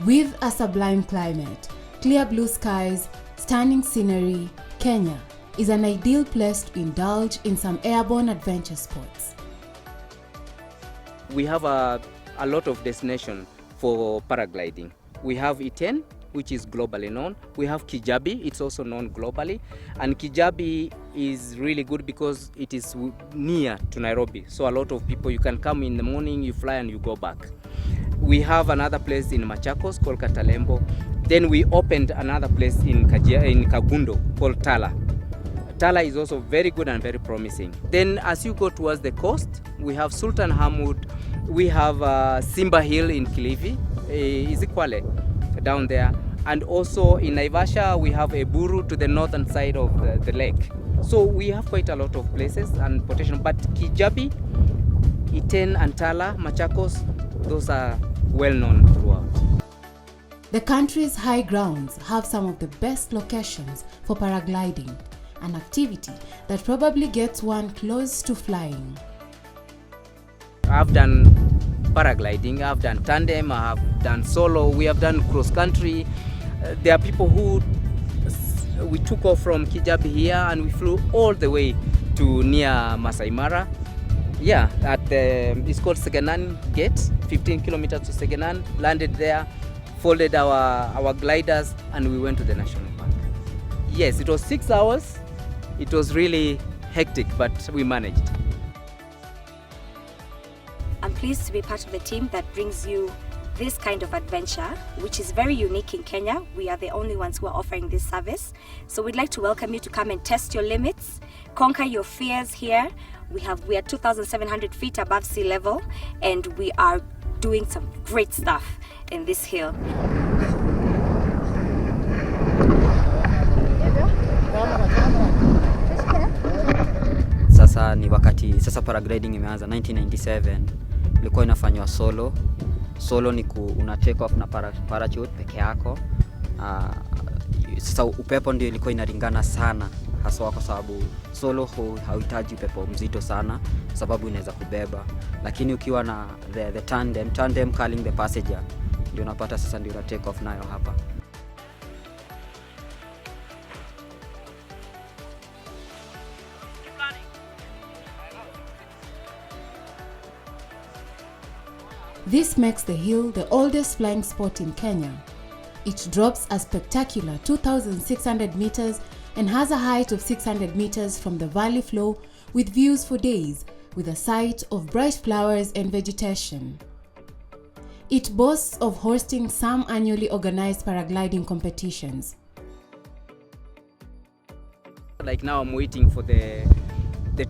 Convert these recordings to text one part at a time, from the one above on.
With a sublime climate, clear blue skies, stunning scenery, Kenya is an ideal place to indulge in some airborne adventure sports. We have a lot of destinations for paragliding. We have KTN, which is globally known. We have Kijabe, it's also known globally. And Kijabe is really good because it is near to Nairobi. So a lot of people, you can come in the morning, you fly and you go back. We have another place in Machakos called Katalembo. Then we opened another place in Kagundo called Tala. Tala is also very good and very promising. Then as you go towards the coast, we have Sultan Hamud, we have Simba Hill in Kilifi, Izikwale down there. And also in Naivasha, we have Eburu to the northern side of the lake. So we have quite a lot of places and potential, but Kijabe, KTN and Tala, Machakos, those are well known throughout. The country's high grounds have some of the best locations for paragliding, an activity that probably gets one close to flying. I've done paragliding, I've done tandem, I've done solo, we have done cross country. There are people who, we took off from Kijabe here and we flew all the way to near Masai Mara. Yeah, it's called Seganan Gate, 15 kilometers to Seganan, landed there, folded our gliders and we went to the national park. Yes, it was 6 hours. It was really hectic, but we managed. I'm pleased to be part of the team that brings you this kind of adventure, which is very unique in Kenya. We are the only ones who are offering this service. So we'd like to welcome you to come and test your limits, conquer your fears here. We are 2,700 feet above sea level, and we are doing some great stuff in this hill. Sasa ni wakati, sasa paragliding imeanza 1997. Ilikuwa inafanywa solo. Solo ni una take off na parachute peke yako. Sasa upepo ndio ilikuwa inalingana sana, haswa kwa sababu solo hauhitaji upepo mzito sana sababu inaweza kubeba. Lakini ukiwa na the tandem calling the passenger, ndio unapata sasa ndio una take off nayo hapa. This makes the hill the oldest flying spot in Kenya. It drops a spectacular 2,600 meters and has a height of 600 meters from the valley floor with views for days, with a sight of bright flowers and vegetation. It boasts of hosting some annually organized paragliding competitions. Like now I'm waiting for the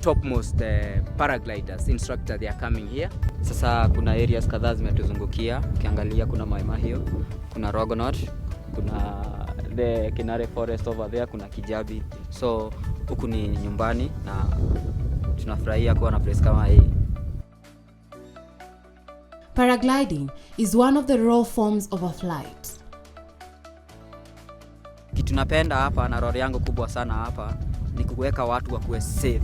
topmost paragliders instructor, they are coming here. Sasa kuna areas kadhaa zimetuzungukia. Ukiangalia kuna Maima hiyo, kuna Rogonot, kuna the Kinare Forest over there, kuna Kijabe. So huku ni nyumbani na tunafurahia kuwa na place kama hii. Paragliding is one of the raw forms of a flight. Kitu napenda hapa na roho yangu kubwa sana hapa ni kuweka watu wakuwe safe.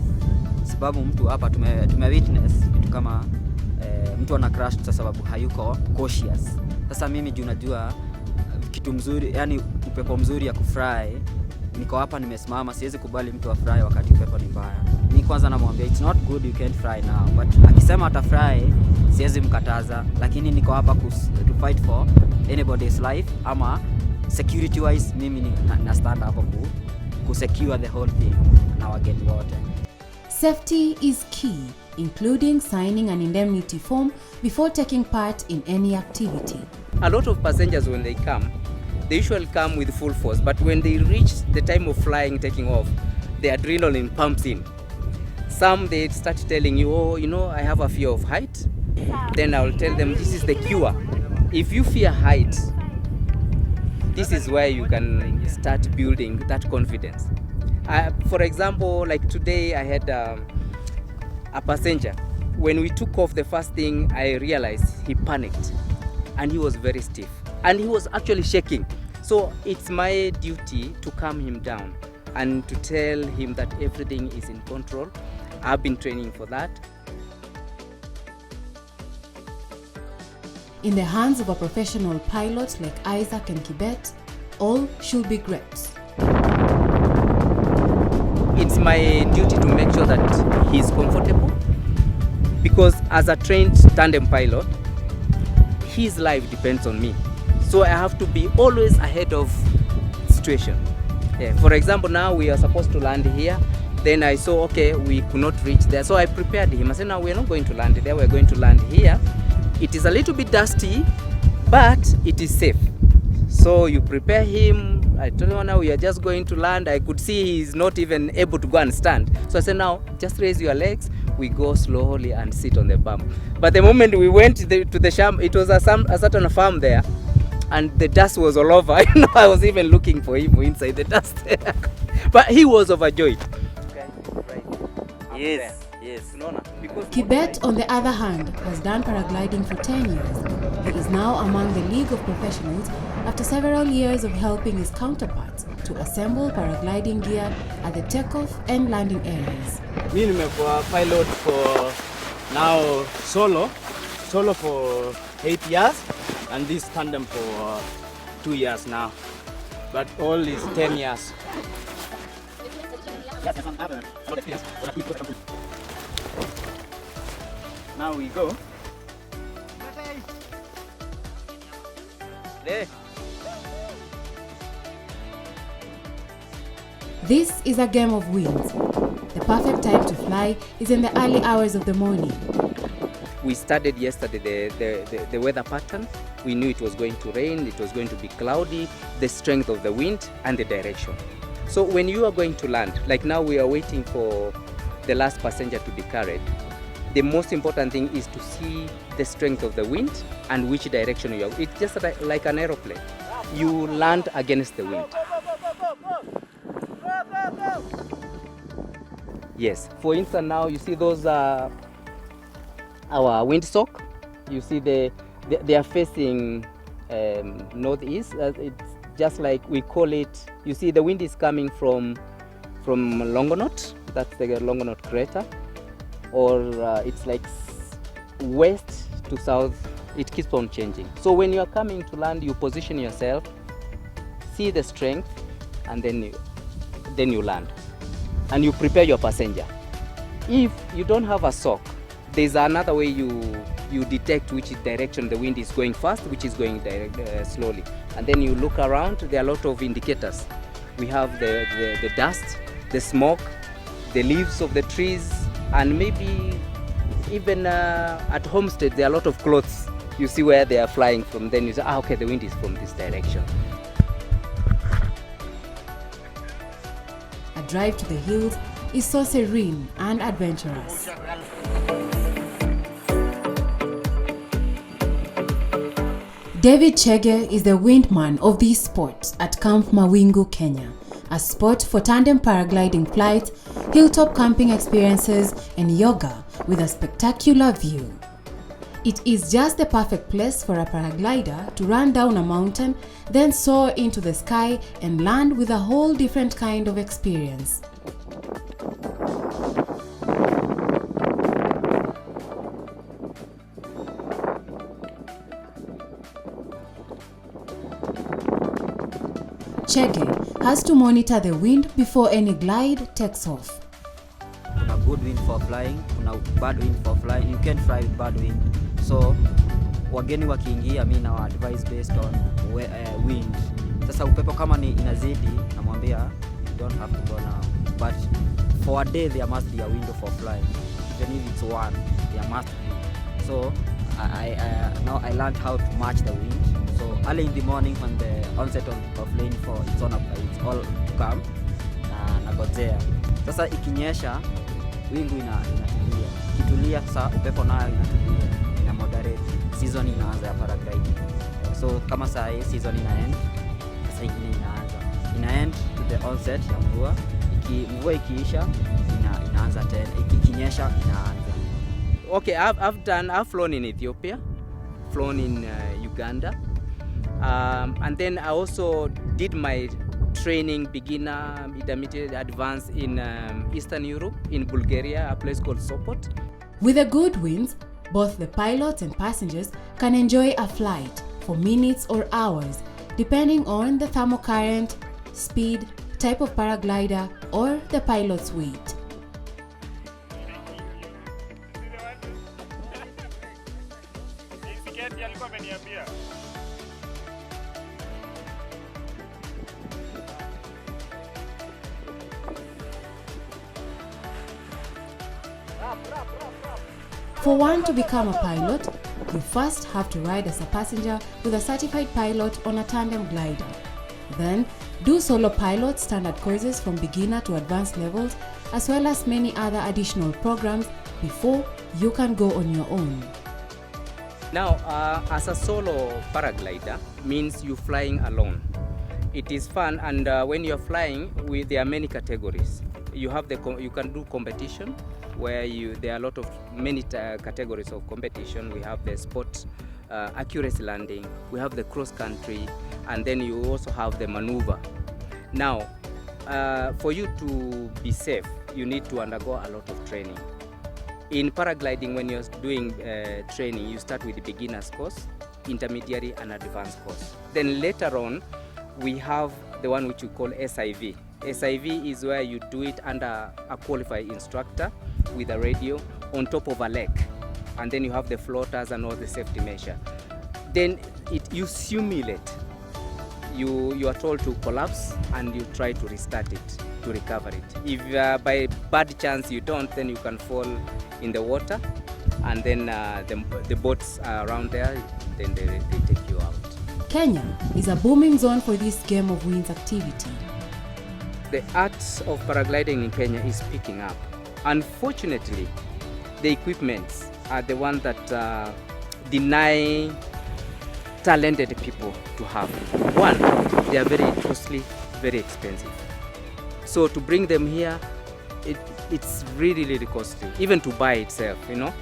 Sababu mtu hapa tume-witness kitu kama mtu ana crash kwa sababu hayuko cautious. Sasa mimi juu najua kitu mzuri, yani upepo mzuri ya kufly, niko hapa nimesimama, siwezi kubali mtu afly wakati upepo ni mbaya. Mimi kwanza namwambia it's not good, you can't fly now, but akisema atafly siwezi mkataza, lakini niko hapa to fight for anybody's life ama security wise. Mimi na stand up ku secure the whole thing na wageni wote. Safety is key, including signing an indemnity form before taking part in any activity. A lot of passengers, when they come, they usually come with full force, but when they reach the time of flying, taking off, the adrenaline pumps in. Some, they start telling you, oh, you know, I have a fear of height. Then I'll tell them, this is the cure. If you fear height, this is where you can start building that confidence. For example, like today I had a passenger. When we took off the first thing, I realized he panicked and he was very stiff and he was actually shaking. So it's my duty to calm him down and to tell him that everything is in control. I've been training for that. in the hands of a professional pilot like Isaac and Kibet, all should be great. It's my duty to make sure that he's comfortable, because as a trained tandem pilot, his life depends on me. So I have to be always ahead of situation. Yeah. For example, now we are supposed to land here. Then I saw, okay, we could not reach there. So I prepared him. I said, no, we're not going to land there. We're going to land here. It is a little bit dusty, but it is safe. So you prepare him. I told him, now we are just going to land. I could see he's not even able to go and stand. So I said, now just raise your legs. We go slowly and sit on the bump. But the moment we went to the sham, it was a certain farm there, and the dust was all over. I was even looking for him inside the dust. But he was overjoyed. Okay, right. Yes. Kibet, on the other hand, has done paragliding for 10 years. He is now among the league of professionals after several years of helping his counterparts to assemble paragliding gear at the takeoff and landing areas. Me nimekuwa pilot for now solo for 8 years, and this tandem for 2 years now. But all is 10 years. Now we go. There. This is a game of winds. The perfect time to fly is in the early hours of the morning. We studied yesterday the weather pattern. We knew it was going to rain, it was going to be cloudy, the strength of the wind and the direction. So when you are going to land, like now we are waiting for the last passenger to be carried, the most important thing is to see the strength of the wind and which direction you are. It's just like an aeroplane. You land against the wind. Yes, for instance now you see those our windsock. You see they are facing northeast. It's just like we call it, you see the wind is coming from Longonot, that's the Longonot crater, or it's like west to south, it keeps on changing. So when you are coming to land, you position yourself, see the strength, and then you land. And you prepare your passenger. If you don't have a sock, there's another way you detect which direction the wind is going fast, which is going slowly. And then you look around, there are a lot of indicators. We have the dust, the smoke, the leaves of the trees, and maybe even at Homestead there are a lot of clothes. You see where they are flying from, then you say, okay, the wind is from this direction. A drive to the hills is so serene and adventurous. David Chege is the windman of this sport at Camp Mawingu, Kenya, a spot for tandem paragliding flights, hilltop camping experiences, and yoga with a spectacular view. It is just the perfect place for a paraglider to run down a mountain, then soar into the sky and land with a whole different kind of experience. Chege has to monitor the wind before any glide takes off. Kuna good wind for flying, kuna bad wind for flying. You can't fly with bad wind. So wageni wakiingia, mimi na advise based on wind. Sasa upepo kama ni inazidi, namwambia you don't have to go now. But for a day there must be a window for flying. Even if it's one, there must be. So now I learned how to match the wind. So early in the morning when the onset of rainfall it's all to come na nagojea. Sasa ikinyesha wingu inatulia. Ikitulia sasa upepo nayo inatulia. Ina moderate. Season inaanza ya paragliding. So kama saa hii season inaend, sasa ingine ina end to the onset ya mvua. Mvua ikiisha inaanza tena. Ikinyesha inaanza. Okay, I've flown in Ethiopia, flown in Uganda, and then I also did my training beginner, intermediate, advanced in Eastern Europe, in Bulgaria, a place called Sopot. With the good winds, Both the pilots and passengers can enjoy a flight for minutes or hours, depending on the thermocurrent, speed, type of paraglider, or the pilot's weight. For one to become a pilot, you first have to ride as a passenger with a certified pilot on a tandem glider. Then, do solo pilot standard courses from beginner to advanced levels, as well as many other additional programs before you can go on your own. Now, as a solo paraglider means you flying alone. It is fun, and when you're flying, there are many categories. You can do competition, where there are a lot of many categories of competition. We have the sport accuracy landing, we have the cross country, and then you also have the maneuver. Now, for you to be safe, you need to undergo a lot of training. In paragliding, when you're doing training, you start with the beginner's course, intermediary and advanced course. Then later on, we have the one which we call SIV. SIV is where you do it under a qualified instructor with a radio on top of a lake, and then you have the floaters and all the safety measure. Then you simulate. You are told to collapse and you try to restart it, to recover it. If by bad chance you don't, then you can fall in the water, and then the boats are around there, then they take you out. Kenya is a booming zone for this game of winds activity. The art of paragliding in Kenya is picking up. Unfortunately, the equipments are the ones that deny talented people to have. One, they are very costly, very expensive. So to bring them here, it's really, really costly, even to buy itself, you know.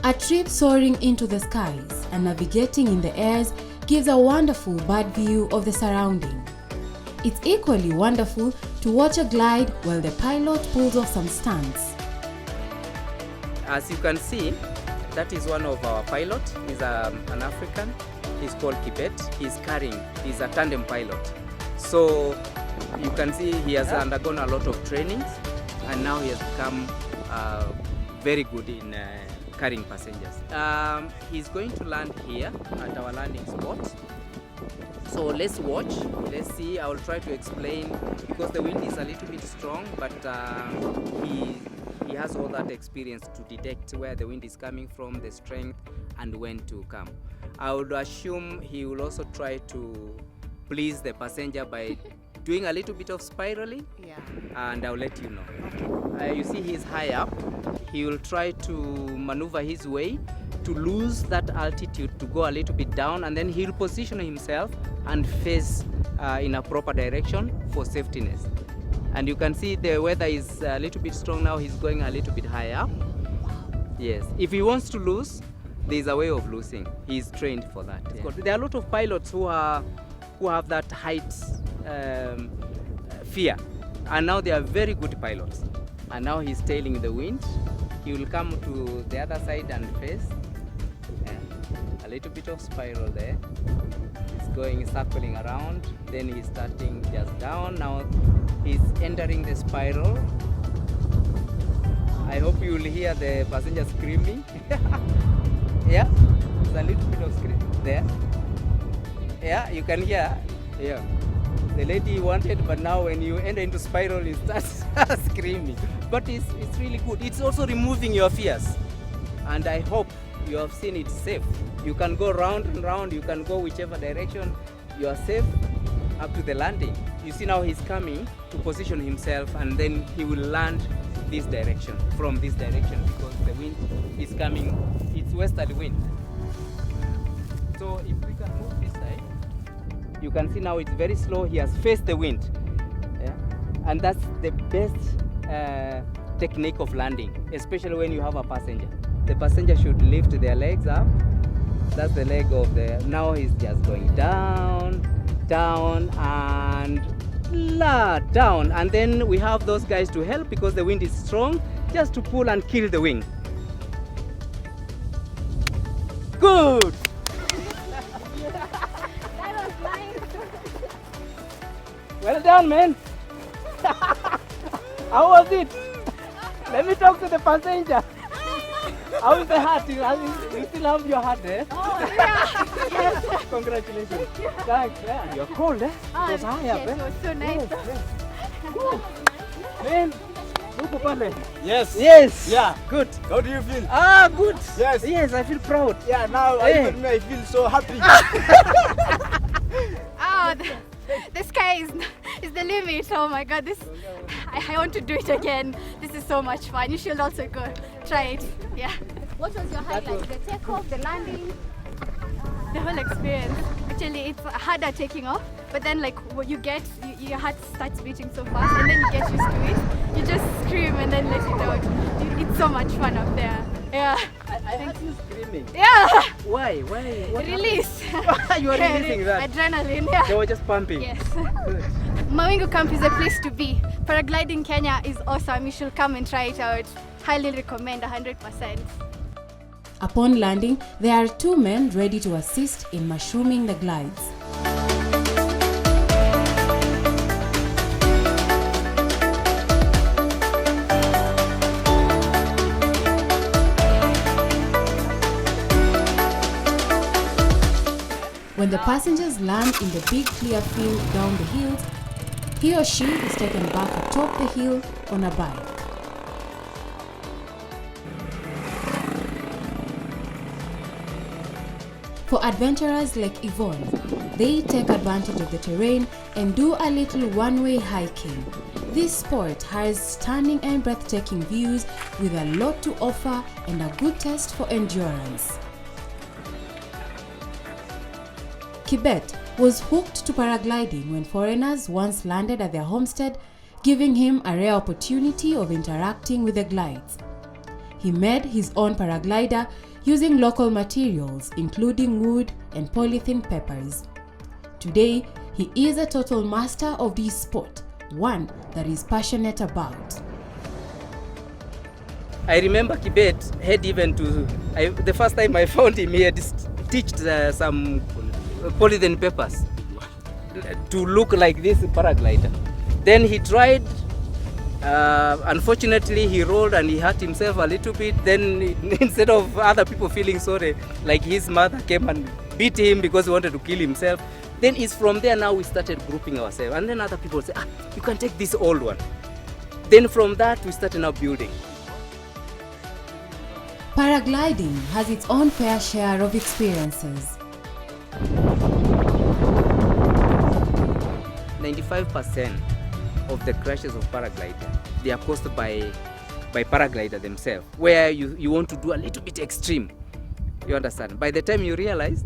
A trip soaring into the skies and navigating in the airs gives a wonderful bird view of the surrounding. It's equally wonderful to watch a glide while the pilot pulls off some stunts. As you can see, that is one of our pilots. He's an African. He's called Kibet. He's a tandem pilot. So you can see he has undergone a lot of trainings, and now he has become very good in carrying passengers. He's going to land here at our landing spot. So let's watch, let's see. I will try to explain, because the wind is a little bit strong, but he has all that experience to detect where the wind is coming from, the strength, and when to come. I would assume he will also try to please the passenger by doing a little bit of spiraling, and I'll let you know. You see he's high up. He will try to maneuver his way to lose that altitude, to go a little bit down, and then he'll position himself and face in a proper direction for safetyness. And you can see the weather is a little bit strong now. He's going a little bit higher up. Yes, if he wants to lose, there's a way of losing. He's trained for that. Yeah. There are a lot of pilots who have that height fear, and now they are very good pilots. And now he's tailing the wind. He will come to the other side and face. A little bit of spiral there. He's going circling around. Then he's starting just down. Now he's entering the spiral. I hope you will hear the passenger screaming. Yeah, there's a little bit of screaming there. Yeah, you can hear. Yeah, the lady wanted, but now when you enter into spiral, it starts screaming. But it's really good. It's also removing your fears, and I hope you have seen it safe. You can go round and round. You can go whichever direction. You are safe up to the landing. You see now he's coming to position himself, and then he will land this direction, from this direction, because the wind is coming. It's westerly wind. So if we can move this side, you can see now it's very slow. He has faced the wind. Yeah? And that's the best technique of landing, especially when you have a passenger. The passenger should lift their legs up. That's the leg of the, now he's just going down, down, and down. And then we have those guys to help, because the wind is strong, just to pull and kill the wing. Good! Well done, man. How was it? Let me talk to the passenger. How is the hat? You still have your hat, eh? Oh, yeah. Yes. Congratulations. Thanks. Yeah. You're cold, eh? Oh, It was high up, yes, eh? it was so nice. Man, look upale. Yes. Yes. Yeah. Good. How do you feel? Ah, good. Yes. Yes, I feel proud. Yeah, now Hey. even me, I feel so happy. Oh, the sky is the limit. Oh my God, I want to do it again. This is so much fun. You should also go try it. Yeah. What was your highlight? The takeoff, the landing? The whole experience. Actually, it's harder taking off, but then like what you get, your heart starts beating so fast, and then you get used to it. You just scream and then let it out. It's so much fun up there. Yeah. I heard you screaming. Yeah. Why? What Release. You are releasing that. Adrenaline. Yeah. They were just pumping. Yes. Good. Mawingu camp is a place to be. Paragliding Kenya is awesome. You should come and try it out. Highly recommend 100%. Upon landing, there are two men ready to assist in mushrooming the glides. When the passengers land in the big clear field down the hills, he or she is taken back atop the hill on a bike. For adventurers like Yvonne, they take advantage of the terrain and do a little one-way hiking. This sport has stunning and breathtaking views with a lot to offer and a good test for endurance. Kibet was hooked to paragliding when foreigners once landed at their homestead, giving him a rare opportunity of interacting with the glides. He made his own paraglider using local materials including wood and polythene papers. Today, he is a total master of this sport, one that he's passionate about. I remember Kibet had even the first time I found him, he had stitched some polythene papers to look like this paraglider. Then he tried, unfortunately he rolled and he hurt himself a little bit. Then instead of other people feeling sorry, like his mother came and beat him because he wanted to kill himself. Then it's from there now we started grouping ourselves, and then other people say, you can take this old one. Then from that we started now building. Paragliding has its own fair share of experiences. 95% of the crashes of paraglider, they are caused by paraglider themselves, where you want to do a little bit extreme. You understand? By the time you realize,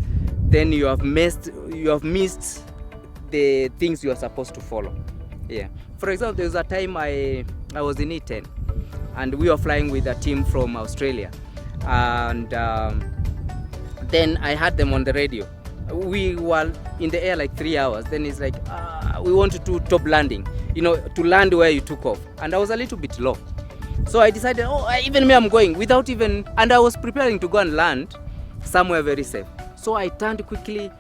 then you have missed the things you are supposed to follow. Yeah. For example, there was a time I was in E10 and we were flying with a team from Australia, and then I had them on the radio. We were in the air like 3 hours. Then it's like, we want to do top landing, to land where you took off. And I was a little bit low. So I decided, even me, I'm going without even, and I was preparing to go and land somewhere very safe. So I turned quickly,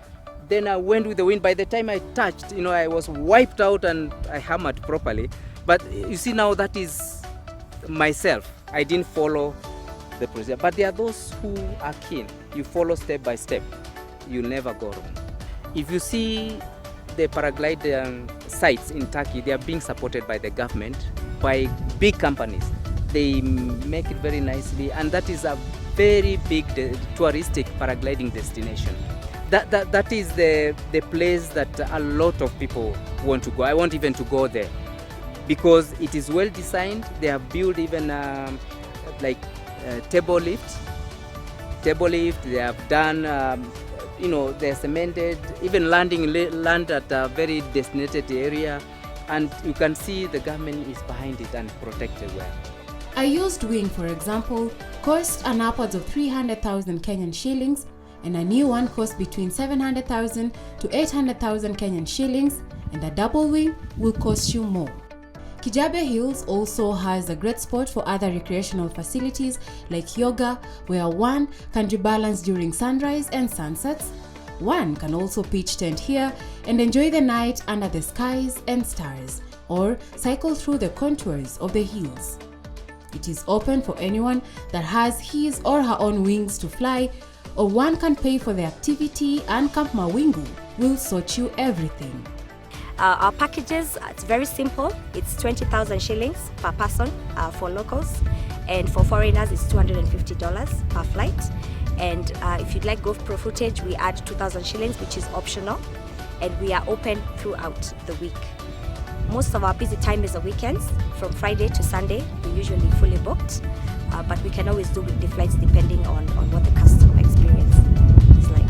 then I went with the wind. By the time I touched, I was wiped out and I hammered properly. But you see now that is myself. I didn't follow the procedure, but there are those who are keen. You follow step by step, you'll never go wrong. If you see the paragliding sites in Turkey, they are being supported by the government, by big companies. They make it very nicely, and that is a very big touristic paragliding destination. That is the place that a lot of people want to go. I want even to go there because it is well designed. They have built even table lift. They have done, they're cemented, even land at a very designated area, and you can see the government is behind it and protected well. A used wing, for example, costs an upwards of 300,000 Kenyan shillings, and a new one costs between 700,000 to 800,000 Kenyan shillings, and a double wing will cost you more. Kijabe Hills also has a great spot for other recreational facilities like yoga, where one can rebalance during sunrise and sunsets. One can also pitch tent here and enjoy the night under the skies and stars, or cycle through the contours of the hills. It is open for anyone that has his or her own wings to fly, or one can pay for the activity, and Camp Mawingu will sort you everything. Our packages, it's very simple. It's 20,000 shillings per person for locals, and for foreigners it's $250 per flight. And if you'd like GoPro footage, we add 2,000 shillings, which is optional, and we are open throughout the week. Most of our busy time is the weekends. From Friday to Sunday, we're usually fully booked, but we can always do weekday flights depending on what the customer experience is like.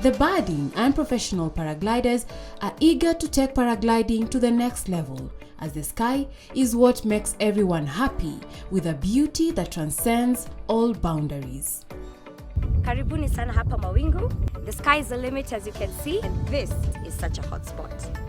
The budding and professional paragliders are eager to take paragliding to the next level, as the sky is what makes everyone happy, with a beauty that transcends all boundaries. Karibuni sana hapa Mawingu. The sky is the limit, as you can see, and this is such a hot spot.